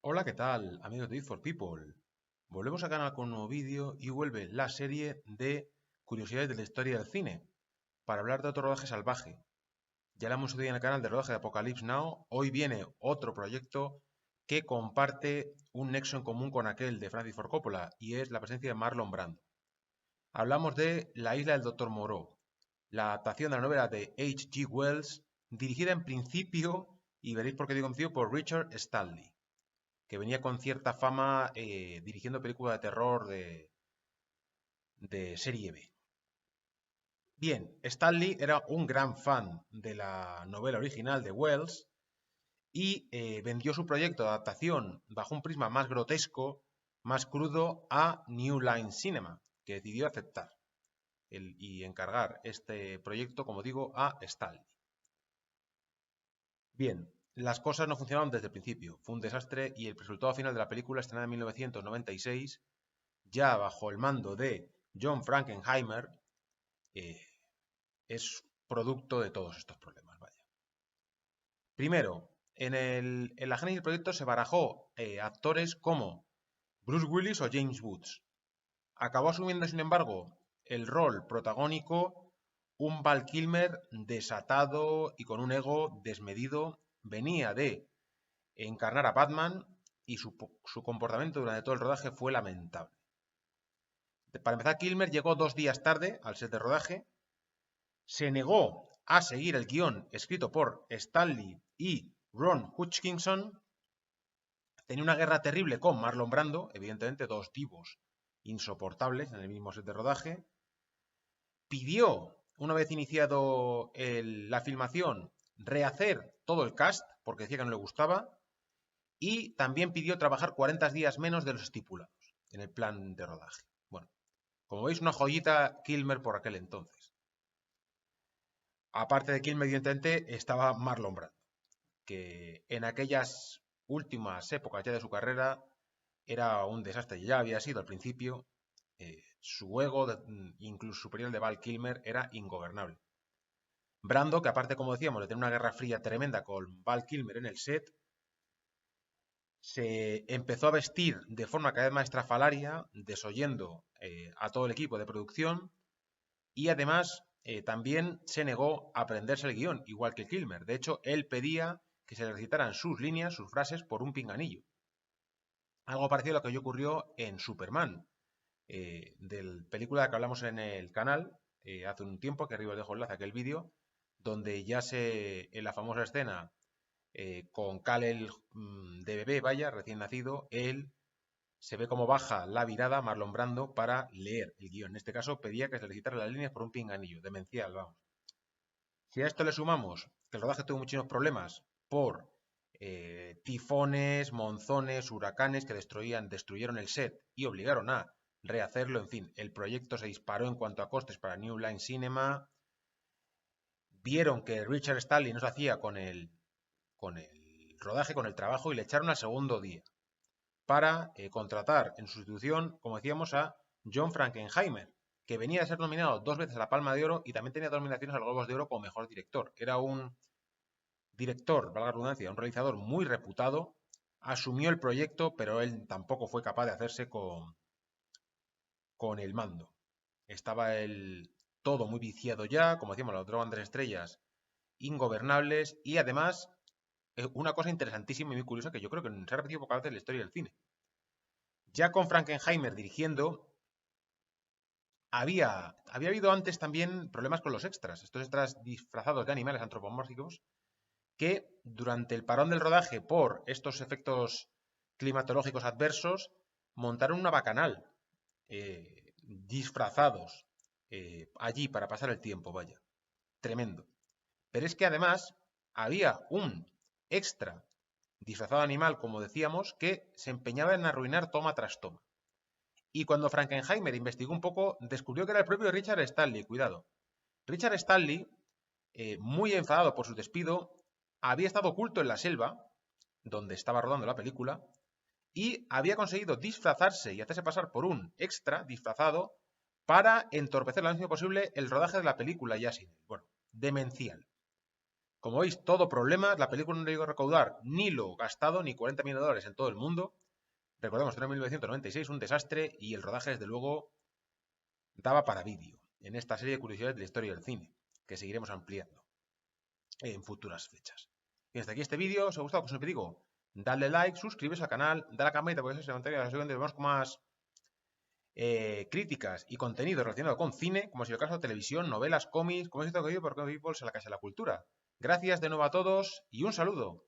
Hola, ¿qué tal, amigos de Eat for People? Volvemos al canal con un nuevo vídeo y vuelve la serie de curiosidades de la historia del cine para hablar de otro rodaje salvaje. Ya la hemos subido en el canal de rodaje de Apocalypse Now. Hoy viene otro proyecto que comparte un nexo en común con aquel de Francis Ford Coppola y es la presencia de Marlon Brando. Hablamos de La isla del Dr. Moreau, la adaptación de la novela de H. G. Wells, dirigida en principio, y veréis por qué digo en principio, por Richard Stanley, que venía con cierta fama dirigiendo películas de terror de serie B. Bien, Stanley era un gran fan de la novela original de Wells y vendió su proyecto de adaptación bajo un prisma más grotesco, más crudo, a New Line Cinema, que decidió aceptar y encargar este proyecto, como digo, a Stanley. Bien, las cosas no funcionaron desde el principio, fue un desastre y el resultado final de la película, estrenada en 1996, ya bajo el mando de John Frankenheimer, eh, es producto de todos estos problemas. Vaya. Primero, en la génesis del proyecto se barajó actores como Bruce Willis o James Woods. Acabó asumiendo, sin embargo, el rol protagónico un Val Kilmer desatado y con un ego desmedido. Venía de encarnar a Batman y su comportamiento durante todo el rodaje fue lamentable. Para empezar, Kilmer llegó 2 días tarde al set de rodaje, se negó a seguir el guión escrito por Stanley y Ron Hutchinson, tenía una guerra terrible con Marlon Brando, evidentemente dos divos insoportables en el mismo set de rodaje, pidió, una vez iniciado la filmación, rehacer todo el cast, porque decía que no le gustaba, y también pidió trabajar 40 días menos de los estipulados en el plan de rodaje. Bueno, como veis, una joyita Kilmer por aquel entonces. Aparte de Kilmer, evidentemente, estaba Marlon Brando, que en aquellas últimas épocas ya de su carrera era un desastre. Ya había sido al principio. Su ego, incluso superior al de Val Kilmer, era ingobernable. Brando, que aparte, como decíamos, de tener una guerra fría tremenda con Val Kilmer en el set, se empezó a vestir de forma cada vez más estrafalaria, desoyendo a todo el equipo de producción y además también se negó a aprenderse el guión, igual que Kilmer. De hecho, él pedía que se le recitaran sus líneas, sus frases, por un pinganillo. Algo parecido a lo que ocurrió en Superman, de la película que hablamos en el canal hace un tiempo, que arriba os dejo el enlace a aquel vídeo, donde ya en la famosa escena con Kal-El de bebé, vaya, recién nacido, él se ve cómo baja la virada Marlon Brando para leer el guión. En este caso pedía que se le citara las líneas por un pinganillo, demencial, vamos. Si a esto le sumamos que el rodaje tuvo muchísimos problemas por tifones, monzones, huracanes que destruyeron el set y obligaron a rehacerlo, en fin, el proyecto se disparó en cuanto a costes para New Line Cinema. Vieron que Richard Stanley no se hacía con el rodaje, con el trabajo, y le echaron al segundo día para contratar en sustitución, como decíamos, a John Frankenheimer, que venía de ser nominado 2 veces a la Palma de Oro y también tenía 2 nominaciones a los Globos de Oro como mejor director. Era un director, valga la redundancia, un realizador muy reputado, asumió el proyecto, pero él tampoco fue capaz de hacerse con el mando. Estaba el todo muy viciado ya, como decíamos, las grandes estrellas ingobernables y además una cosa interesantísima y muy curiosa que yo creo que se ha repetido pocas veces en la historia del cine. Ya con Frankenheimer dirigiendo, había habido antes también problemas con los extras, estos extras disfrazados de animales antropomórficos, que durante el parón del rodaje por estos efectos climatológicos adversos montaron una bacanal disfrazados allí para pasar el tiempo, vaya. Tremendo. Pero es que además había un extra disfrazado de animal, como decíamos, que se empeñaba en arruinar toma tras toma. Y cuando Frankenheimer investigó un poco, descubrió que era el propio Richard Stanley, cuidado. Richard Stanley, muy enfadado por su despido, había estado oculto en la selva, donde estaba rodando la película, y había conseguido disfrazarse y hacerse pasar por un extra disfrazado para entorpecer lo máximo posible el rodaje de la película ya sin él. Bueno, demencial. Como veis, todo problemas. La película no llegó a recaudar ni lo gastado, ni 40 millones de dólares en todo el mundo. Recordemos, era en 1996, un desastre, y el rodaje, desde luego, daba para vídeo en esta serie de curiosidades de la historia del cine, que seguiremos ampliando en futuras fechas. Y hasta aquí este vídeo. Si os ha gustado, como siempre digo, dadle like, suscribiros al canal, dale a la campanita porque se mantenga la siguiente, vemos con más críticas y contenido relacionado con cine, como si el caso de televisión, novelas, cómics, como es esto que vivo por People en la Casa de la Cultura. Gracias de nuevo a todos y un saludo.